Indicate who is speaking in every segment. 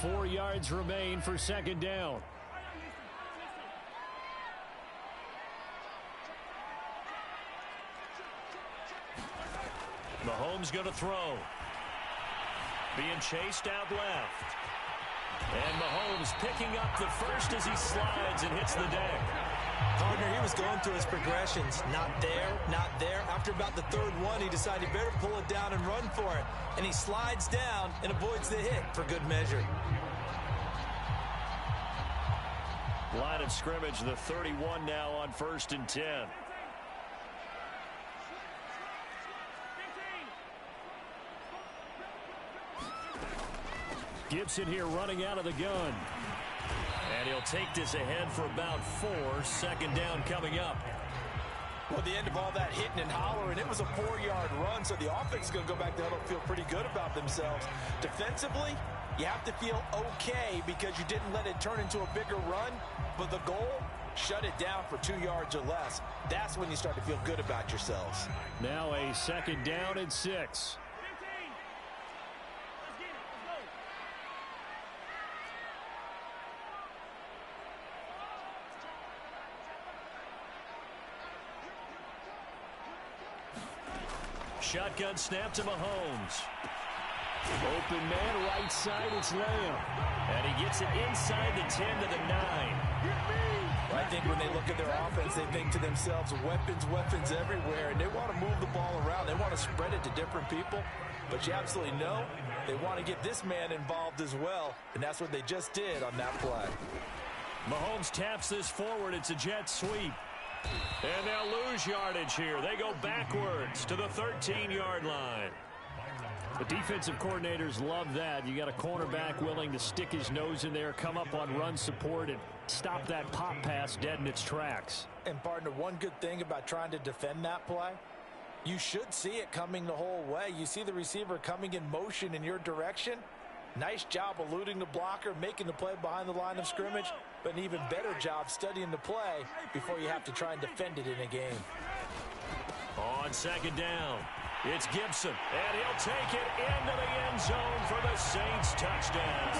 Speaker 1: 4 yards remain for second down. Mahomes going to throw. Being chased out left. And Mahomes picking up the first as he slides and hits the deck.
Speaker 2: Partner, he was going through his progressions. Not there, not there. After about the third one, he decided he better pull it down and run for it. And he slides down and avoids the hit for good measure.
Speaker 1: Line of scrimmage, the 31 now on 1st and 10. Gibson here running out of the gun. And he'll take this ahead for about 4. Second down coming up.
Speaker 2: Well, at the end of all that hitting and hollering, it was a 4-yard run, so the offense is going to go back there and feel pretty good about themselves. Defensively, you have to feel okay because you didn't let it turn into a bigger run, but the goal, shut it down for 2 yards or less. That's when you start to feel good about yourselves.
Speaker 1: Now a second down and 6. Shotgun snap to Mahomes. Open man, right side, it's Lamb. And he gets it inside the 10 to the 9.
Speaker 2: I think when they look at their offense, they think to themselves, weapons, weapons everywhere, and they want to move the ball around. They want to spread it to different people, but you absolutely know they want to get this man involved as well, and that's what they just did on that play.
Speaker 1: Mahomes taps this forward. It's a jet sweep. And they'll lose yardage here. They go backwards to the 13-yard line. The defensive coordinators love that. You got a cornerback willing to stick his nose in there, come up on run support, and stop that pop pass dead in its tracks.
Speaker 2: And, partner, one good thing about trying to defend that play, you should see it coming the whole way. You see the receiver coming in motion in your direction. Nice job eluding the blocker, making the play behind the line of scrimmage, but an even better job studying the play before you have to try and defend it in a game.
Speaker 1: On second down, it's Gibson, and he'll take it into the end zone for the Saints touchdown.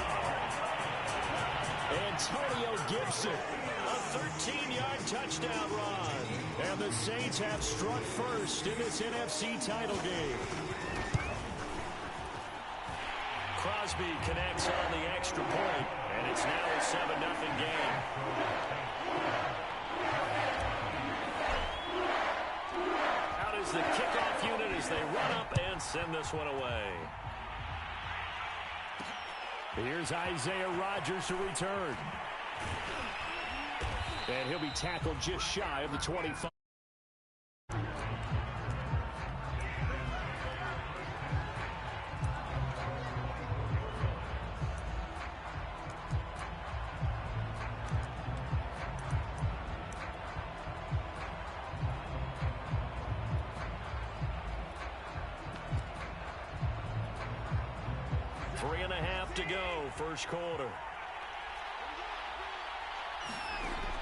Speaker 1: Antonio Gibson, a 13-yard touchdown run. And the Saints have struck first in this NFC title game. Crosby connects on the extra point, and it's now a 7-0 game. Out is the kickoff unit as they run up and send this one away. Here's Isaiah Rodgers to return. And he'll be tackled just shy of the 25. To go, first quarter.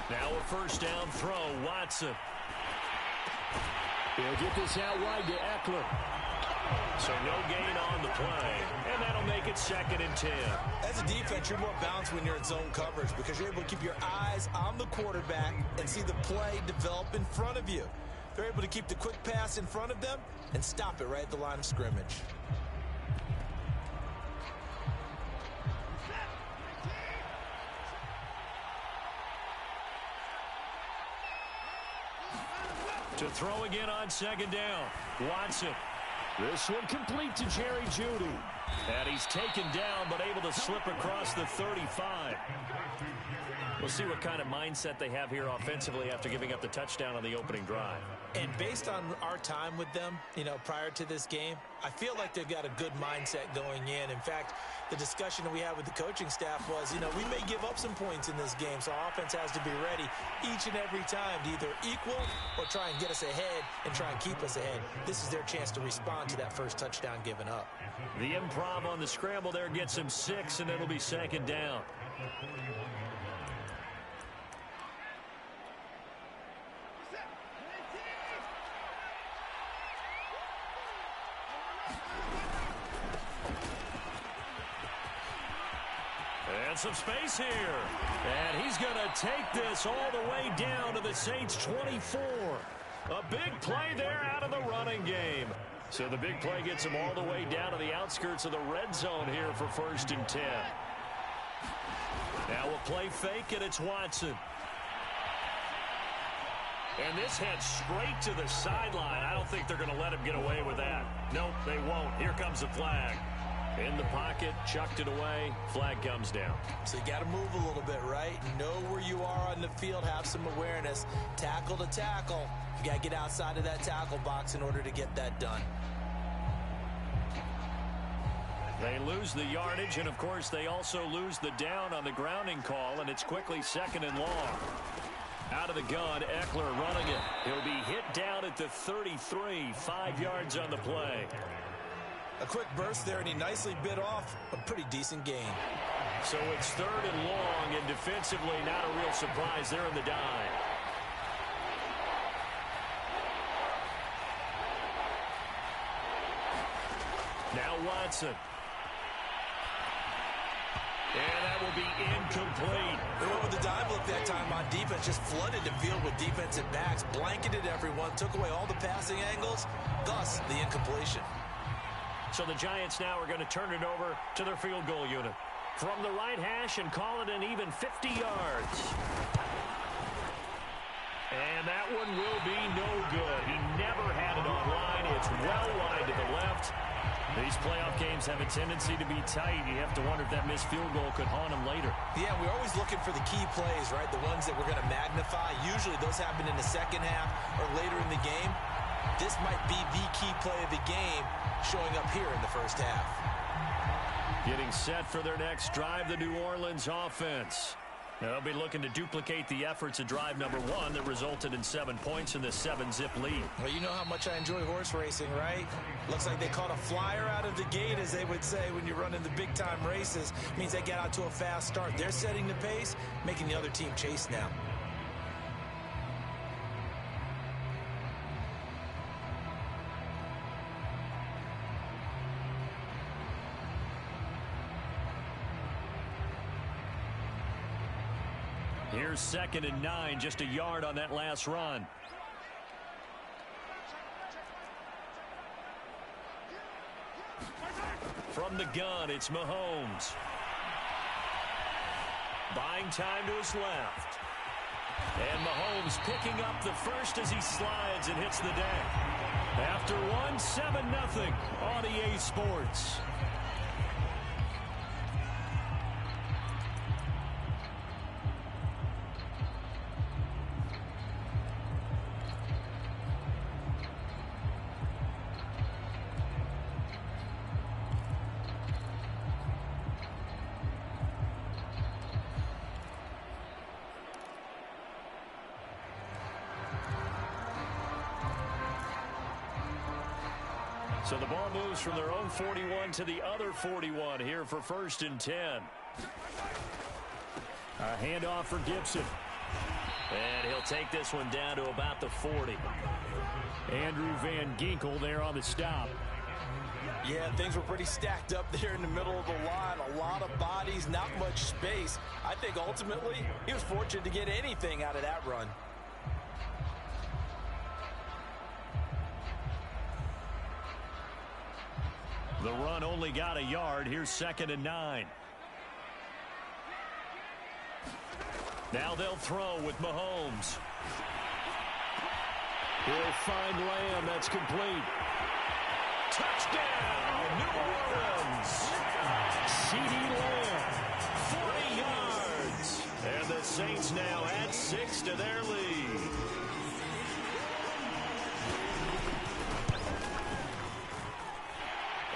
Speaker 1: Now a first down throw, Watson. He'll get this out wide to Eckler. So no gain on the play, and that'll make it 2nd and 10.
Speaker 2: As a defense, you're more balanced when you're in zone coverage because you're able to keep your eyes on the quarterback and see the play develop in front of you. They're able to keep the quick pass in front of them and stop it right at the line of scrimmage.
Speaker 1: To throw again on second down. Watson. This one complete to Jerry Jeudy. And he's taken down but able to slip across the 35. We'll see what kind of mindset they have here offensively after giving up the touchdown on the opening drive.
Speaker 2: And based on our time with them, prior to this game, I feel like they've got a good mindset going in. In fact, the discussion that we had with the coaching staff was, we may give up some points in this game, so our offense has to be ready each and every time to either equal or try and get us ahead and try and keep us ahead. This is their chance to respond to that first touchdown given up.
Speaker 1: The improv on the scramble there gets him 6, and it'll be second down. got some space here. And he's going to take this all the way down to the Saints' 24. A big play there out of the running game. So the big play gets him all the way down to the outskirts of the red zone here for 1st and 10. Now a play fake, and it's Watson. And this heads straight to the sideline. I don't think they're going to let him get away with that. Nope, they won't. Here comes the flag. In the pocket, chucked it away, flag comes down.
Speaker 2: So you got to move a little bit, right? Know where you are on the field, have some awareness. Tackle to tackle. You got to get outside of that tackle box in order to get that done.
Speaker 1: They lose the yardage, and of course they also lose the down on the grounding call, and it's quickly 2nd and long. Out of the gun, Eckler running it. He'll be hit down at the 33, 5 yards on the play.
Speaker 2: A quick burst there, and he nicely bit off a pretty decent gain.
Speaker 1: So it's 3rd and long, and defensively not a real surprise there in the dive. Now Watson. And that will be incomplete.
Speaker 2: They went with the dive look that time on defense, just flooded the field with defensive backs, blanketed everyone, took away all the passing angles, thus the incompletion.
Speaker 1: So the Giants now are going to turn it over to their field goal unit. From the right hash and call it an even 50 yards. And that one will be no good. He never had it online. It's well wide to the left. These playoff games have a tendency to be tight. You have to wonder if that missed field goal could haunt him later.
Speaker 2: Yeah, we're always looking for the key plays, right? The ones that we're going to magnify. Usually those happen in the second half or later in the game. This might be the key play of the game showing up here in the first half.
Speaker 1: Getting set for their next drive, the New Orleans offense. They'll be looking to duplicate the efforts of drive number 1 that resulted in 7 points in the 7-zip lead.
Speaker 2: Well, you know how much I enjoy horse racing, right? Looks like they caught a flyer out of the gate, as they would say when you're running the big-time races. Means they get out to a fast start. They're setting the pace, making the other team chase now.
Speaker 1: Here's 2nd and 9, just a yard on that last run. From the gun, it's Mahomes. Buying time to his left. And Mahomes picking up the first as he slides and hits the deck. After one, 7-0 on EA Sports. So the ball moves from their own 41 to the other 41 here for 1st and 10. A handoff for Gibson. And he'll take this one down to about the 40. Andrew Van Ginkel there on the stop.
Speaker 2: Yeah, things were pretty stacked up there in the middle of the line. A lot of bodies, not much space. I think ultimately he was fortunate to get anything out of that run.
Speaker 1: The run only got a yard. Here's 2nd and 9. Now they'll throw with Mahomes. He'll find Lamb. That's complete. Touchdown, New Orleans. CeeDee Lamb, 40 yards. And the Saints now add 6 to their lead.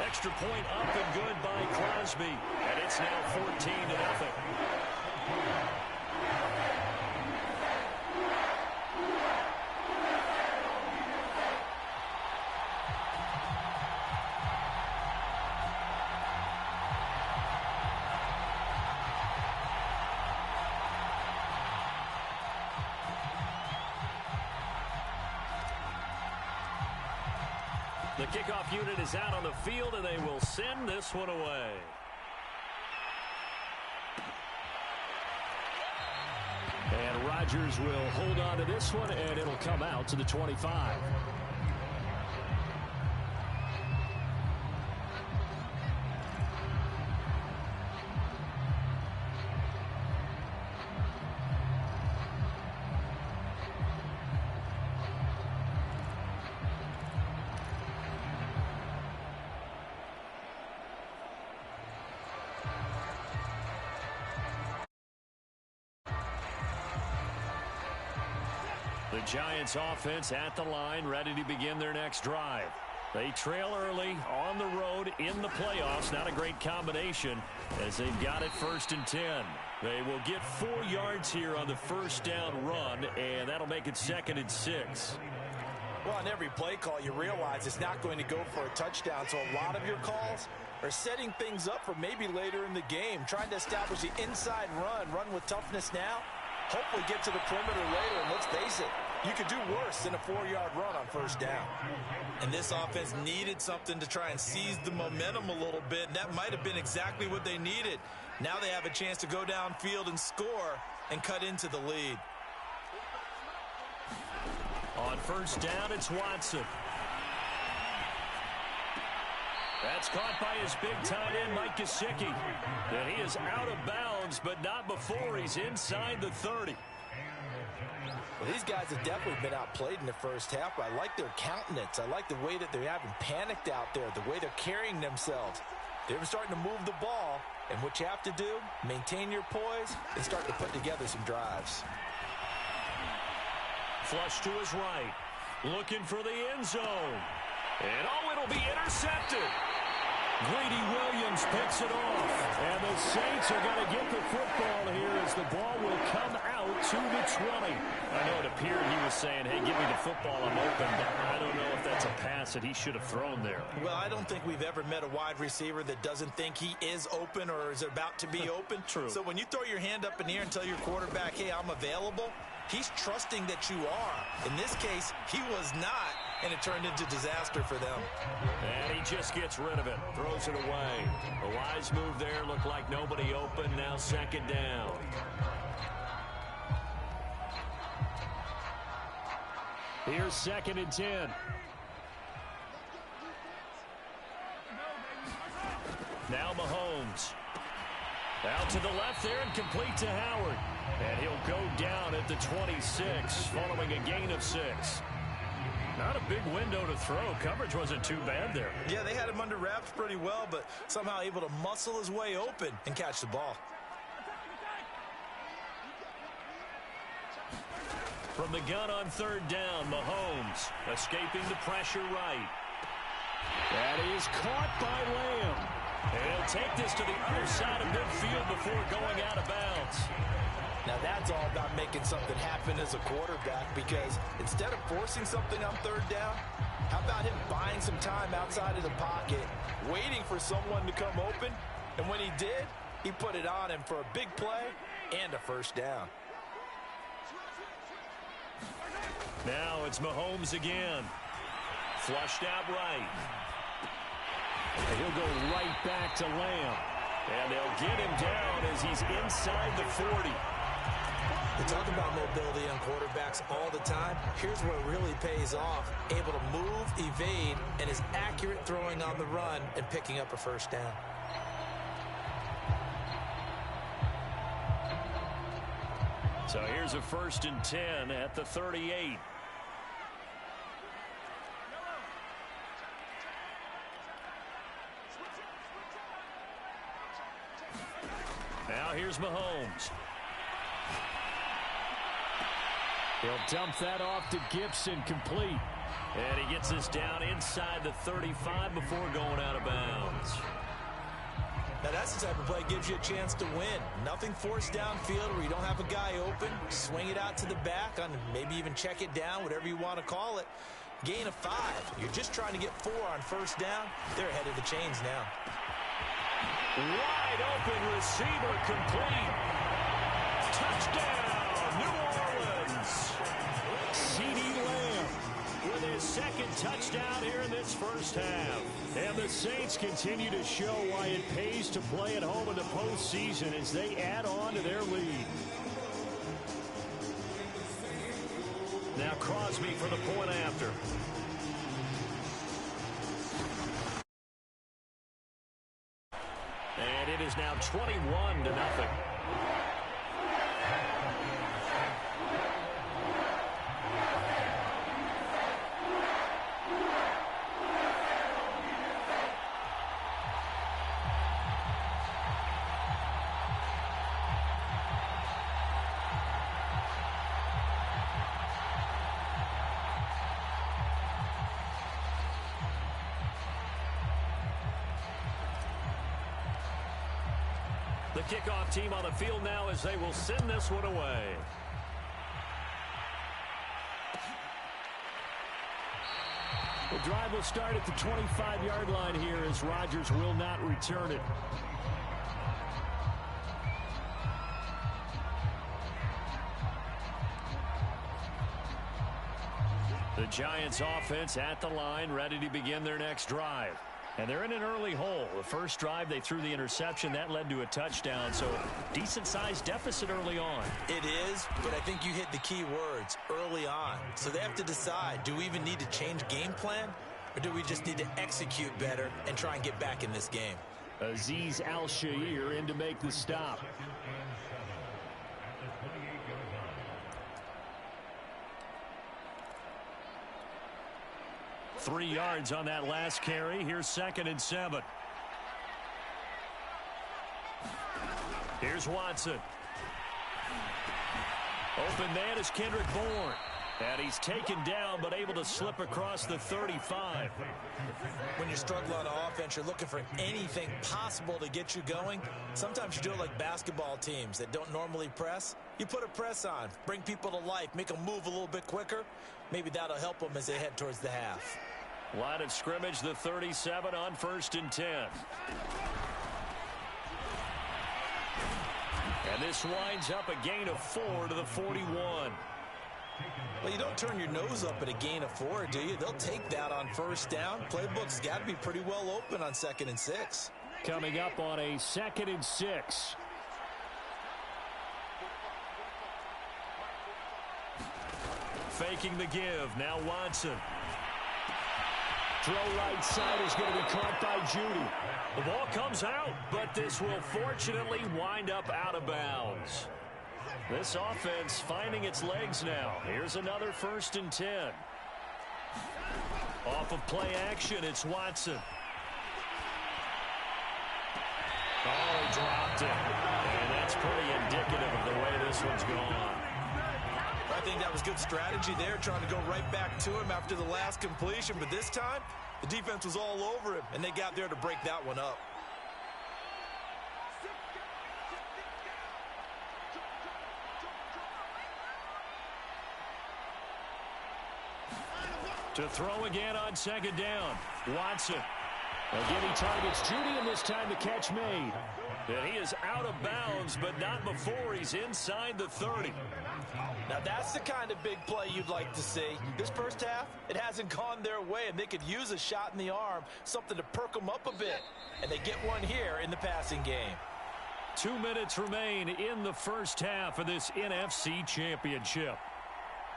Speaker 1: Extra point up and good by Crosby. And it's now 14-0. The kickoff unit is out on the field, and they will send this one away. And Rodgers will hold on to this one, and it'll come out to the 25. The Giants offense at the line, ready to begin their next drive. They trail early on the road in the playoffs. Not a great combination as they've got it 1st and 10. They will get 4 yards here on the first down run, and that'll make it 2nd and 6.
Speaker 2: Well, on every play call, you realize it's not going to go for a touchdown, so a lot of your calls are setting things up for maybe later in the game, trying to establish the inside run with toughness now, hopefully get to the perimeter later, and let's face it, you could do worse than a 4-yard run on first down. And this offense needed something to try and seize the momentum a little bit, and that might have been exactly what they needed. Now they have a chance to go downfield and score and cut into the lead.
Speaker 1: On first down, it's Watson. That's caught by his big tight end, Mike Gesicki. And he is out of bounds, but not before he's inside the 30.
Speaker 2: Well, these guys have definitely been outplayed in the first half, but I like their countenance. I like the way that they haven't panicked out there, the way they're carrying themselves. They're starting to move the ball, and what you have to do, maintain your poise and start to put together some drives.
Speaker 1: Flush to his right, looking for the end zone. And it'll be intercepted. Greedy Williams picks it off. And the Saints are going to get the football here as the ball will come out to the 20. I know it appeared he was saying, hey, give me the football, I'm open. But I don't know if that's a pass that he should have thrown there.
Speaker 2: Well, I don't think we've ever met a wide receiver that doesn't think he is open or is about to be open.
Speaker 1: True.
Speaker 2: So when you throw your hand up in the air and tell your quarterback, hey, I'm available, he's trusting that you are. In this case, he was not, and it turned into disaster for them.
Speaker 1: And he just gets rid of it, throws it away. A wise move there, looked like nobody open, now 2nd down. Here's 2nd and 10. Now Mahomes. Out to the left there and complete to Howard. And he'll go down at the 26 following a gain of 6. Not a big window to throw. Coverage wasn't too bad there.
Speaker 2: Yeah, they had him under wraps pretty well, but somehow able to muscle his way open and catch the ball.
Speaker 1: From the gun on 3rd down, Mahomes escaping the pressure right. That is caught by Lamb. And he'll take this to the other side of midfield before going out of bounds.
Speaker 2: Now that's all about making something happen as a quarterback, because instead of forcing something on 3rd down, how about him buying some time outside of the pocket, waiting for someone to come open, and when he did, he put it on him for a big play and a 1st down.
Speaker 1: Now it's Mahomes again. Flushed out right. And he'll go right back to Lamb. And they'll get him down as he's inside the 40.
Speaker 2: We talk about mobility on quarterbacks all the time. Here's where it really pays off. Able to move, evade, and is accurate throwing on the run and picking up a 1st down.
Speaker 1: So here's a 1st and 10 at the 38. Now here's Mahomes. He'll dump that off to Gibson, complete. And he gets this down inside the 35 before going out of bounds.
Speaker 2: Now that's the type of play that gives you a chance to win. Nothing forced downfield where you don't have a guy open. Swing it out to the back, on maybe even check it down, whatever you want to call it. Gain of 5. You're just trying to get 4 on 1st down. They're ahead of the chains now.
Speaker 1: Wide open receiver, complete. Touchdown, New Orleans. CeeDee Lamb with his 2nd touchdown here in this first half. And the Saints continue to show why it pays to play at home in the postseason as they add on to their lead. Now Crosby for the point after. And it is now 21-0. The kickoff team on the field now as they will send this one away. The drive will start at the 25-yard line here as Rodgers will not return it. The Giants offense at the line, ready to begin their next drive. And they're in an early hole. The first drive, they threw the interception. That led to a touchdown, so decent-sized deficit early on.
Speaker 2: It is, but I think you hit the key words, early on. So they have to decide, do we even need to change game plan, or do we just need to execute better and try and get back in this game?
Speaker 1: Azeez Al-Shaair in to make the stop. Three yards on that last carry. Here's 2nd and 7. Here's Watson. Open man is Kendrick Bourne. And he's taken down but able to slip across the 35.
Speaker 2: When you struggle on offense, you're looking for anything possible to get you going. Sometimes you do it like basketball teams that don't normally press. You put a press on, bring people to life, make them move a little bit quicker. Maybe that'll help them as they head towards the half.
Speaker 1: Line of scrimmage, the 37 on 1st and 10. And this winds up a gain of 4 to the 41.
Speaker 2: Well, you don't turn your nose up at a gain of 4, do you? They'll take that on 1st down. Playbook's got to be pretty well open on 2nd and 6.
Speaker 1: Coming up on a 2nd and 6. Faking the give. Now Watson. Throw right side is going to be caught by Judy. The ball comes out, but this will fortunately wind up out of bounds. This offense finding its legs now. Here's another 1st and 10. Off of play action, it's Watson. Oh, he dropped it. And that's pretty indicative of the way this one's gone.
Speaker 2: I think that was good strategy there, trying to go right back to him after the last completion. But this time, the defense was all over him, and they got there to break that one up.
Speaker 1: To throw again on 2nd down. Watson. Again, he targets Judy, and this time the catch made. And he is out of bounds, but not before he's inside the 30.
Speaker 2: Now, that's the kind of big play you'd like to see. This first half, it hasn't gone their way, and they could use a shot in the arm, something to perk them up a bit. And they get one here in the passing game.
Speaker 1: 2 minutes remain in the first half of this NFC Championship.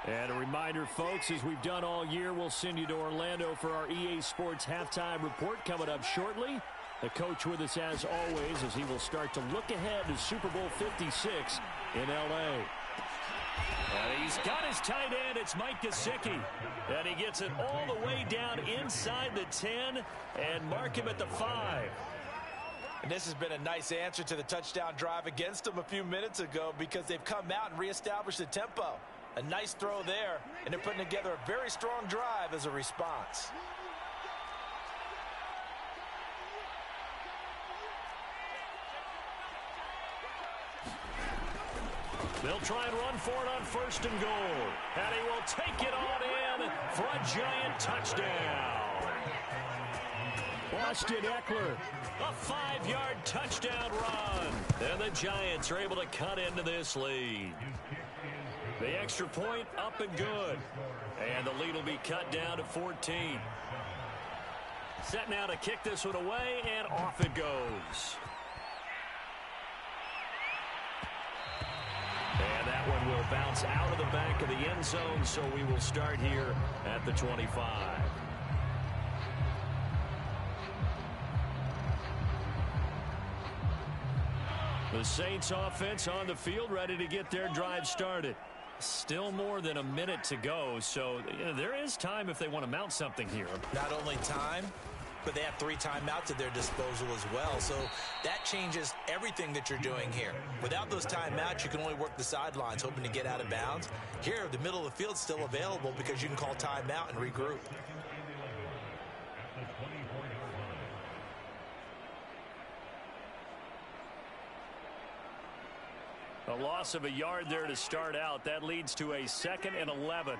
Speaker 1: And a reminder, folks, as we've done all year, we'll send you to Orlando for our EA Sports Halftime Report coming up shortly. The coach with us as always as he will start to look ahead to Super Bowl 56 in L.A. And he's got his tight end. It's Mike Gesicki. And he gets it all the way down inside the 10 and mark him at the 5.
Speaker 2: And this has been a nice answer to the touchdown drive against them a few minutes ago because they've come out and reestablished the tempo. A nice throw there, and they're putting together a very strong drive as a response.
Speaker 1: They'll try and run for it on 1st and goal. And he will take it on in for a giant touchdown. Austin Eckler, a 5-yard touchdown run. And the Giants are able to cut into this lead. The extra point up and good. And the lead will be cut down to 14. Set now to kick this one away, and off it goes. And that one will It'll bounce out of the back of the end zone, so we will start here at the 25. The Saints offense on the field, ready to get their drive started. Still more than a minute to go, so there is time if they want to mount something here.
Speaker 2: Not only time, but they have 3 timeouts at their disposal as well. So that changes everything that you're doing here. Without those timeouts, you can only work the sidelines, hoping to get out of bounds. Here, the middle of the field's still available because you can call timeout and regroup.
Speaker 1: A loss of a yard there to start out. That leads to a 2nd and 11.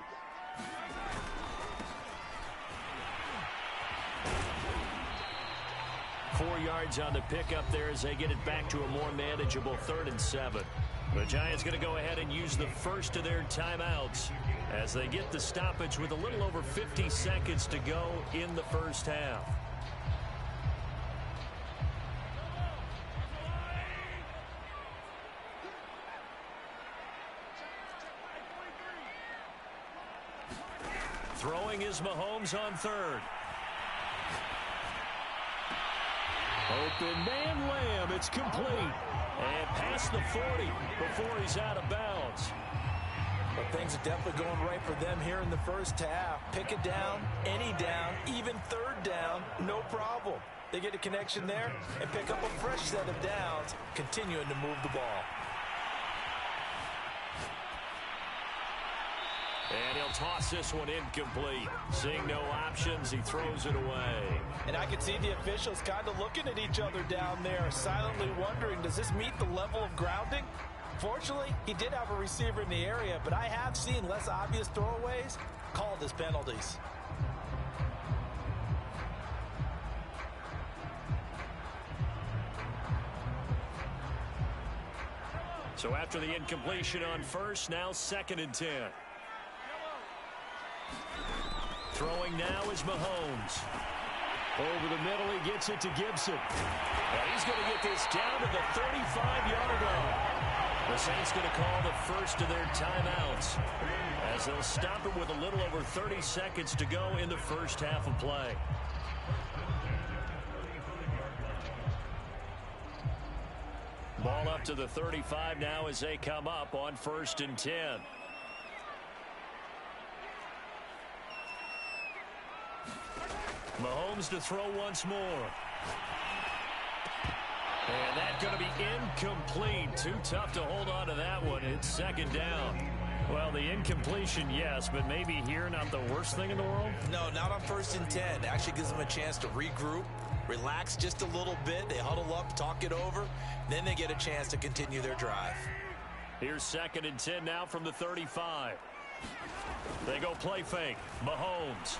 Speaker 1: Four yards on the pickup there as they get it back to a more manageable 3rd and 7. The Giants going to go ahead and use the first of their timeouts as they get the stoppage with a little over 50 seconds to go in the first half. Throwing is Mahomes on 3rd. Open man Lamb. It's complete. And past the 40 before he's out of bounds.
Speaker 2: But things are definitely going right for them here in the first half. Pick it down, any down, even 3rd down, no problem. They get a connection there and pick up a fresh set of downs, continuing to move the ball.
Speaker 1: And he'll toss this one incomplete. Seeing no options, he throws it away.
Speaker 2: And I can see the officials kind of looking at each other down there, silently wondering, does this meet the level of grounding? Fortunately, he did have a receiver in the area, but I have seen less obvious throwaways called as penalties.
Speaker 1: So after the incompletion on 1st, now 2nd and 10. Throwing now is Mahomes. Over the middle, he gets it to Gibson. And he's going to get this down to the 35-yard line. The Saints going to call the first of their timeouts as they'll stop it with a little over 30 seconds to go in the first half of play. Ball up to the 35 now as they come up on 1st and 10. Mahomes to throw once more. And that's going to be incomplete. Too tough to hold on to that one. It's 2nd down. Well, the incompletion, yes, but maybe here not the worst thing in the world?
Speaker 2: No, not on 1st and 10. It actually gives them a chance to regroup, relax just a little bit. They huddle up, talk it over. Then they get a chance to continue their drive.
Speaker 1: Here's 2nd and 10 now from the 35. They go play fake. Mahomes.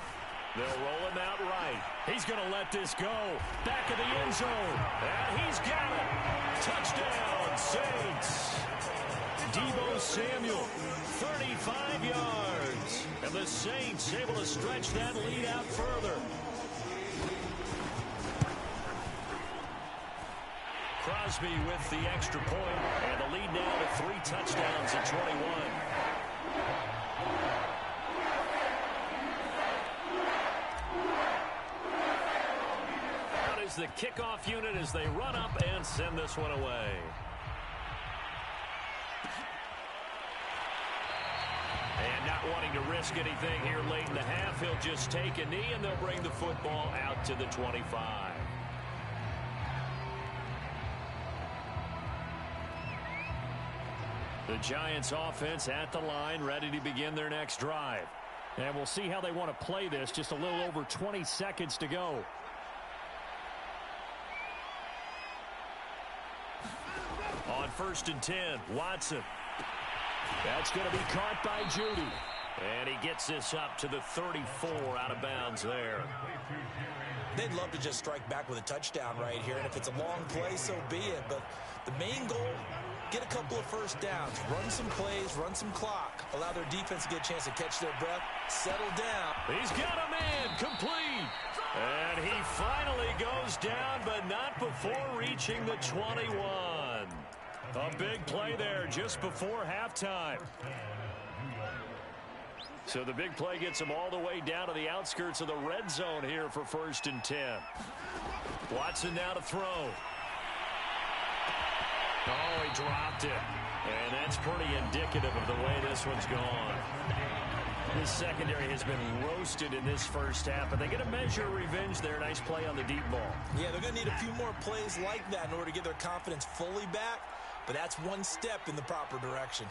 Speaker 1: They'll roll him out right. He's going to let this go. Back of the end zone. And he's got it. Touchdown, Saints. Deebo Samuel, 35 yards. And the Saints able to stretch that lead out further. Crosby with the extra point. And the lead now to 3 touchdowns at 21. The kickoff unit as they run up and send this one away. And not wanting to risk anything here late in the half, he'll just take a knee and they'll bring the football out to the 25. The Giants offense at the line, ready to begin their next drive. And we'll see how they want to play this. Just a little over 20 seconds to go. On 1st and 10, Watson. That's going to be caught by Judy. And he gets this up to the 34 out of bounds there.
Speaker 2: They'd love to just strike back with a touchdown right here. And if it's a long play, so be it. But the main goal, get a couple of first downs. Run some plays, run some clock. Allow their defense to get a chance to catch their breath. Settle down.
Speaker 1: He's got a man complete. And he finally goes down, but not before reaching the 21. A big play there just before halftime. So the big play gets them all the way down to the outskirts of the red zone here for 1st and 10. Watson now to throw. Oh, he dropped it. And that's pretty indicative of the way this one's gone. This secondary has been roasted in this first half, but they get a measure of revenge there. Nice play on the deep ball.
Speaker 2: Yeah, they're going to need a few more plays like that in order to get their confidence fully back, but that's one step in the proper direction.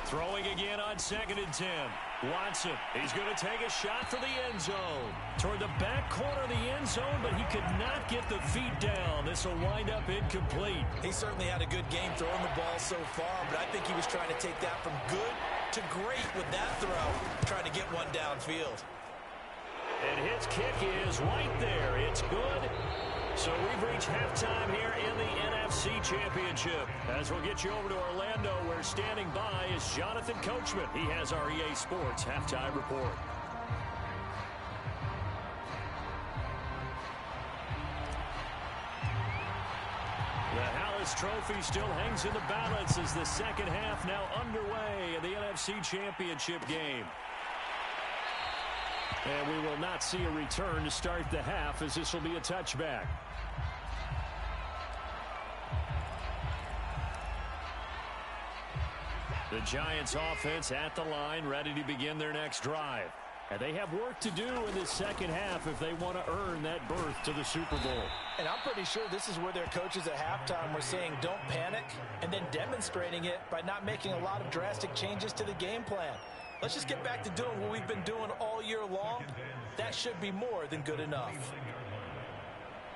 Speaker 1: Throwing again on 2nd and 10. Watson, he's going to take a shot for the end zone. Toward the back corner of the end zone, but he could not get the feet down. This will wind up incomplete.
Speaker 2: He certainly had a good game throwing the ball so far, but I think he was trying to take that from good to great with that throw, trying to get one downfield.
Speaker 1: And his kick is right there. It's good. So we've reached halftime here in the NFC Championship. As we'll get you over to Orlando, where standing by is Jonathan Coachman. He has our EA Sports Halftime Report. The Hallis Trophy still hangs in the balance as the second half now underway in the NFC Championship game. And we will not see a return to start the half, as this will be a touchback. The Giants offense at the line, ready to begin their next drive. And they have work to do in this second half if they want to earn that berth to the Super Bowl.
Speaker 2: And I'm pretty sure this is where their coaches at halftime were saying don't panic, and then demonstrating it by not making a lot of drastic changes to the game plan. Let's just get back to doing what we've been doing all year long. That should be more than good enough.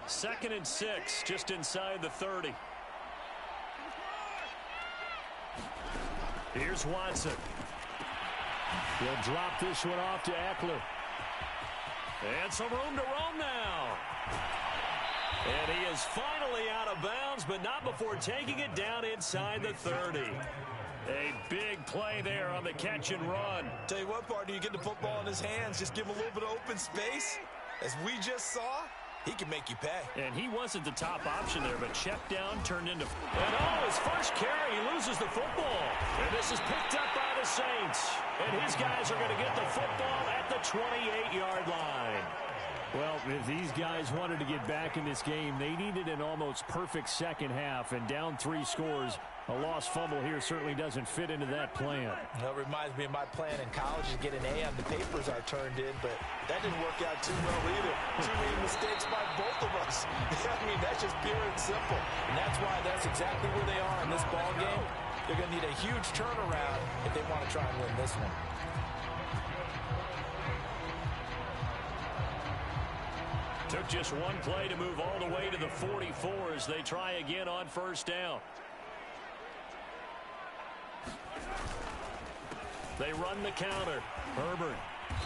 Speaker 1: 2nd and 6, just inside the 30. Here's Watson. He'll drop this one off to Eckler. And some room to roam now. And he is finally out of bounds, but not before taking it down inside the 30. A big play there on the catch and run.
Speaker 2: Tell you what, partner, you get the football in his hands, just give him a little bit of open space. As we just saw, he can make you pay.
Speaker 1: And he wasn't the top option there, but check down turned into... And his first carry, he loses the football. And this is picked up by the Saints. And his guys are going to get the football at the 28-yard line. Well, if these guys wanted to get back in this game, they needed an almost perfect second half, and down 3 scores. A lost fumble here certainly doesn't fit into that plan.
Speaker 2: Well, it reminds me of my plan in college to get an A on the papers I turned in, but that didn't work out too well either. Too many mistakes by both of us. I mean, that's just pure and simple. And that's why that's exactly where they are in this ball game. They're going to need a huge turnaround if they want to try and win this one.
Speaker 1: Took just one play to move all the way to the 44 as they try again on first down. They run the counter. Herbert.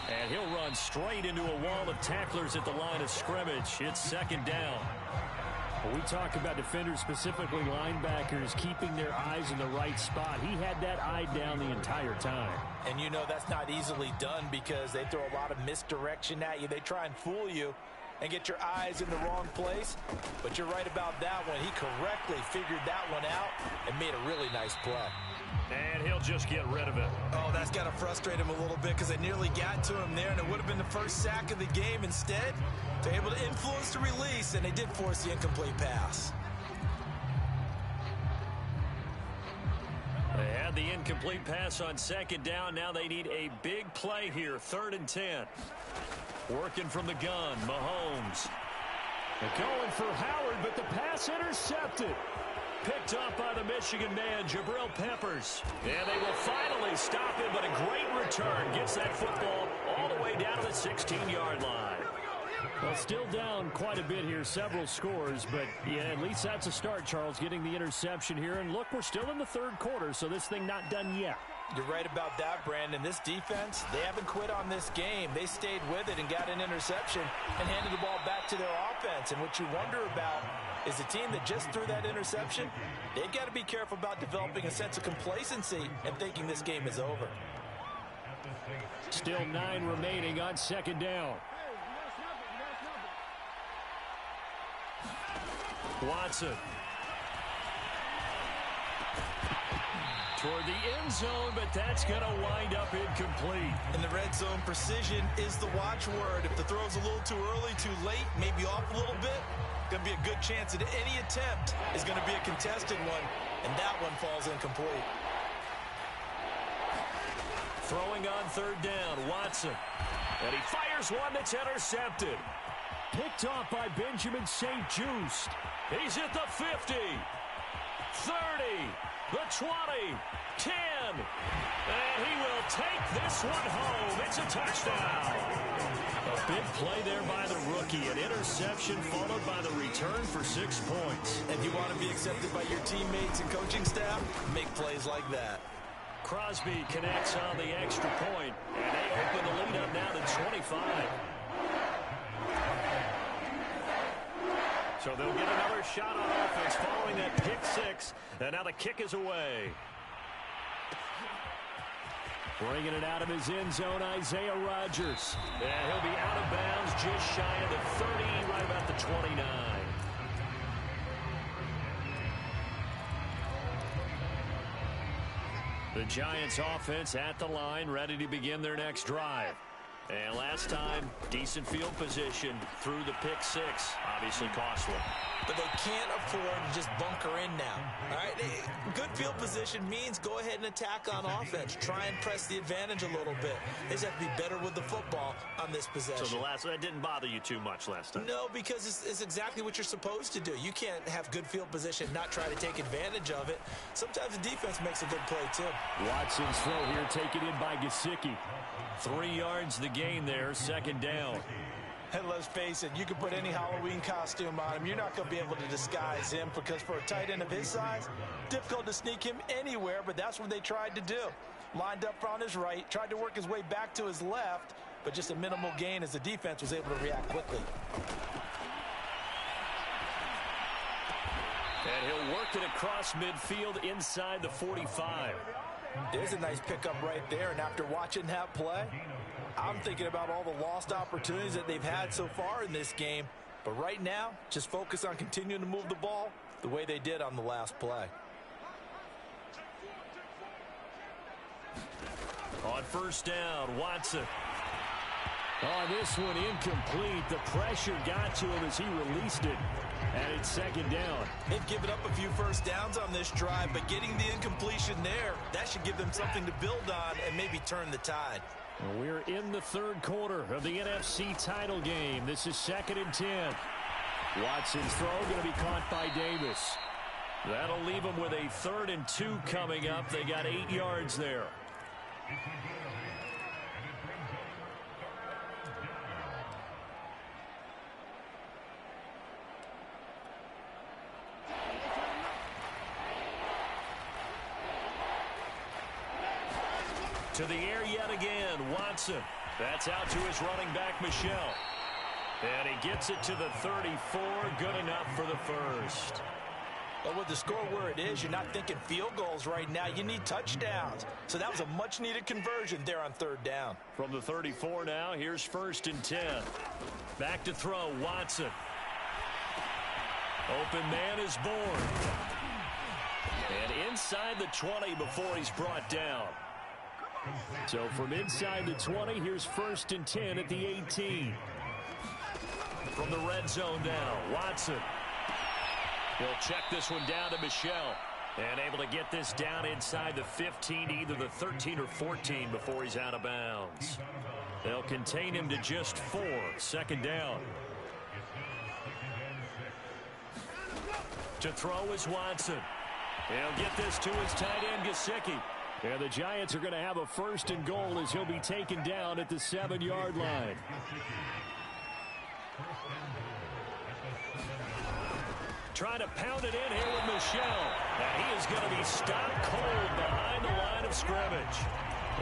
Speaker 1: And he'll run straight into a wall of tacklers at the line of scrimmage. It's 2nd down. When we talk about defenders, specifically linebackers, keeping their eyes in the right spot, he had that eye down the entire time.
Speaker 2: And you know that's not easily done because they throw a lot of misdirection at you. They try and fool you and get your eyes in the wrong place. But you're right about that one. He correctly figured that one out and made a really nice play.
Speaker 1: And he'll just get rid of it.
Speaker 2: Oh, that's got to frustrate him a little bit because they nearly got to him there, and it would have been the first sack of the game. Instead, they're able to influence the release, and they did force the incomplete pass.
Speaker 1: They had the incomplete pass on 2nd down. Now they need a big play here, 3rd and 10. Working from the gun, Mahomes. They're going for Howard, but the pass intercepted. Picked up by the Michigan man, Jabril Peppers. And they will finally stop him, but a great return gets that football all the way down to the 16-yard line. Well, still down quite a bit here, several scores, but yeah, at least that's a start, Charles, getting the interception here. And look, we're still in the 3rd quarter, so this thing not done yet.
Speaker 2: You're right about that, Brandon. This defense, they haven't quit on this game. They stayed with it and got an interception and handed the ball back to their offense. And what you wonder about is the team that just threw that interception, they've got to be careful about developing a sense of complacency and thinking this game is over.
Speaker 1: Still 9 remaining on second down. Watson. Toward the end zone, but that's going to wind up incomplete.
Speaker 2: In the red zone, precision is the watchword. If the throw's a little too early, too late, maybe off a little bit, going to be a good chance that any attempt is going to be a contested one, and that one falls incomplete.
Speaker 1: Throwing on third down, Watson. And he fires one that's intercepted. Picked off by Benjamin St-Juste. He's at the 50, 30, the 20, 10. And he will take this one home. It's a touchdown. A big play there by the rookie. An interception followed by the return for 6 points.
Speaker 2: If you want to be accepted by your teammates and coaching staff, make plays like that.
Speaker 1: Crosby connects on the extra point, and they open the lead up now to 25. So they'll get another shot on offense following that pick 6, and now the kick is away. Bringing it out of his end zone, Isaiah Rodgers. And he'll be out of bounds just shy of the 30, right about the 29. The Giants offense at the line, ready to begin their next drive. And last time, decent field position through the pick 6. Obviously costly.
Speaker 2: But they can't afford to just bunker in now. All right, good field position means go ahead and attack on offense. Try and press the advantage a little bit. They just have to be better with the football on this possession.
Speaker 1: So that didn't bother you too much last time?
Speaker 2: No, because it's exactly what you're supposed to do. You can't have good field position and not try to take advantage of it. Sometimes the defense makes a good play, too.
Speaker 1: Watson's throw here taken in by Gesicki. 3 yards the gain there, second down.
Speaker 2: And let's face it, you can put any Halloween costume on him. You're not going to be able to disguise him because for a tight end of his size, difficult to sneak him anywhere, but that's what they tried to do. Lined up on his right, tried to work his way back to his left, but just a minimal gain as the defense was able to react quickly.
Speaker 1: And he'll work it across midfield inside the 45.
Speaker 2: There's a nice pickup right there, and after watching that play, I'm thinking about all the lost opportunities that they've had so far in this game. But right now, just focus on continuing to move the ball the way they did on the last play.
Speaker 1: On first down, Watson. On this one, incomplete. The pressure got to him as he released it. And it's second down.
Speaker 2: They've given up a few first downs on this drive, but getting the incompletion there, that should give them something to build on and maybe turn the tide.
Speaker 1: We're in the third quarter of the NFC title game. This is 2nd and 10. Watson's throw going to be caught by Davis. That'll leave them with a 3rd and 2 coming up. They got 8 yards there. To the air yet again, Watson. That's out to his running back, Michel. And he gets it to the 34. Good enough for the first.
Speaker 2: Well, with the score where it is, you're not thinking field goals right now. You need touchdowns. So that was a much-needed conversion there on 3rd down.
Speaker 1: From the 34 now, here's 1st and 10. Back to throw, Watson. Open man is born. And inside the 20 before he's brought down. So from inside the 20, here's 1st and 10 at the 18. From the red zone now, Watson. He'll check this one down to Michel. And able to get this down inside the 15, either the 13 or 14 before he's out of bounds. They'll contain him to just 4, 2nd down. To throw is Watson. He'll get this to his tight end, Gesicki. And the Giants are going to have a 1st and goal as he'll be taken down at the 7-yard line. Trying to pound it in here with Michel. And he is going to be stopped cold behind the line of scrimmage.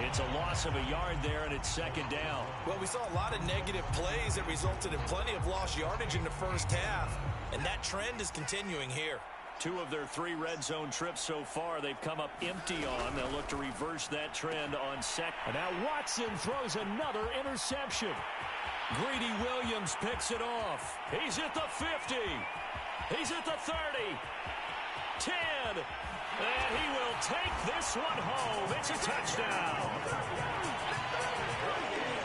Speaker 1: It's a loss of a yard there, and it's 2nd down.
Speaker 2: Well, we saw a lot of negative plays that resulted in plenty of lost yardage in the first half. And that trend is continuing here.
Speaker 1: 2 of their 3 red zone trips so far, they've come up empty on. They'll look to reverse that trend on second.
Speaker 3: And now Watson throws another interception.
Speaker 1: Greedy Williams picks it off. He's at the 50. He's at the 30. 10. And he will take this one home. It's a touchdown.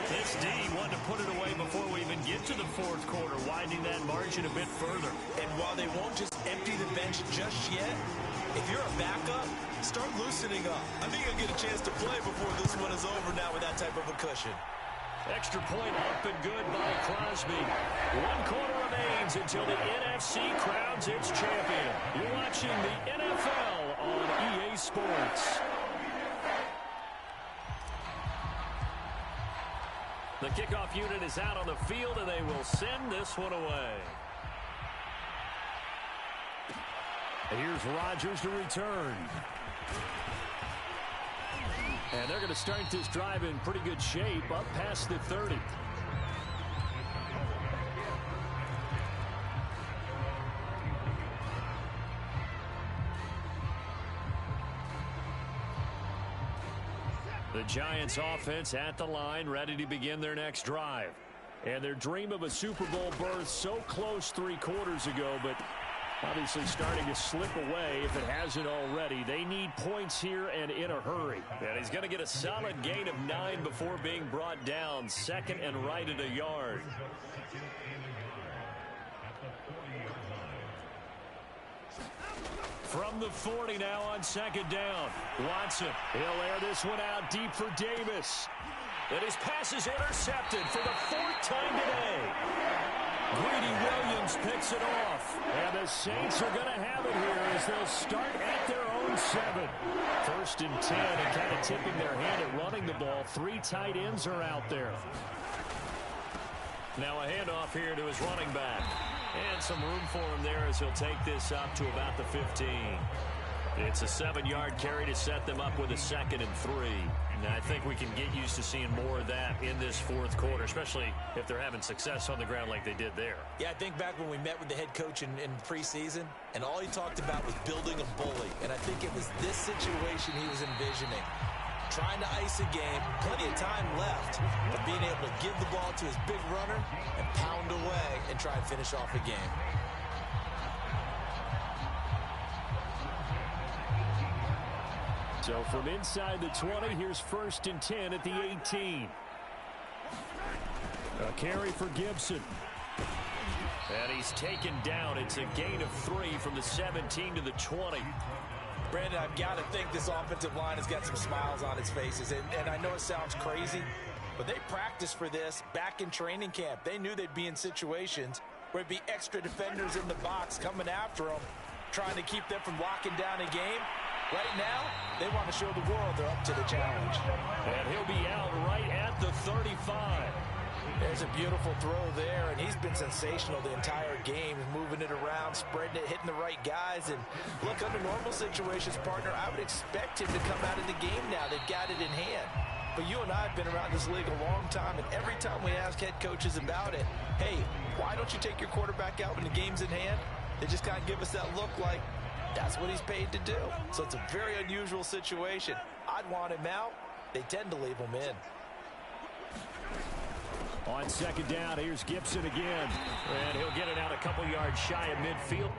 Speaker 1: This D wanted to put it away before we even get to the fourth quarter, widening that margin a bit further.
Speaker 2: And while they won't just empty the bench just yet, if you're a backup, start loosening up. I think you'll get a chance to play before this one is over now with that type of a cushion.
Speaker 1: Extra point up and good by Crosby. 1 quarter remains until the NFC crowns its champion. You're watching the NFL on EA Sports. The kickoff unit is out on the field, and they will send this one away.
Speaker 3: Here's Rodgers to return.
Speaker 1: And they're going to start this drive in pretty good shape, up past the 30. The Giants offense at the line, ready to begin their next drive. And their dream of a Super Bowl berth so close 3 quarters ago, but obviously starting to slip away if it hasn't already. They need points here and in a hurry. And he's going to get a solid gain of 9 before being brought down. 2nd and right at a yard. From the 40 now on 2nd down. Watson, he'll air this one out deep for Davis. And his pass is intercepted for the 4th time today. Greedy Williams picks it off. And the Saints are going to have it here as they'll start at their own 7. 1st and 10, and kind of tipping their hand at running the ball. 3 tight ends are out there. Now a handoff here to his running back. And some room for him there as he'll take this up to about the 15. It's a 7-yard carry to set them up with a 2nd and 3. And I think we can get used to seeing more of that in this 4th quarter, especially if they're having success on the ground like they did there.
Speaker 2: Yeah, I think back when we met with the head coach in preseason, and all he talked about was building a bully. And I think it was this situation he was envisioning. Trying to ice a game, plenty of time left, but being able to give the ball to his big runner and pound away and try and finish off the game.
Speaker 1: So from inside the 20, here's 1st and 10 at the 18. A carry for Gibson. And he's taken down. It's a gain of 3 from the 17 to the 20.
Speaker 2: Brandon, I've got to think this offensive line has got some smiles on its faces. And I know it sounds crazy, but they practiced for this back in training camp. They knew they'd be in situations where it'd be extra defenders in the box coming after them, trying to keep them from locking down a game. Right now, they want to show the world they're up to the challenge.
Speaker 1: And he'll be out right at the 35.
Speaker 2: There's a beautiful throw there, and he's been sensational the entire game, moving it around, spreading it, hitting the right guys. And look, under normal situations, partner, I would expect him to come out of the game now. They've got it in hand. But you and I have been around this league a long time, and every time we ask head coaches about it, hey, why don't you take your quarterback out when the game's in hand? They just kind of give us that look like that's what he's paid to do. So it's a very unusual situation. I'd want him out. They tend to leave him in.
Speaker 1: On 2nd down, here's Gibson again. And he'll get it out a couple yards shy of midfield.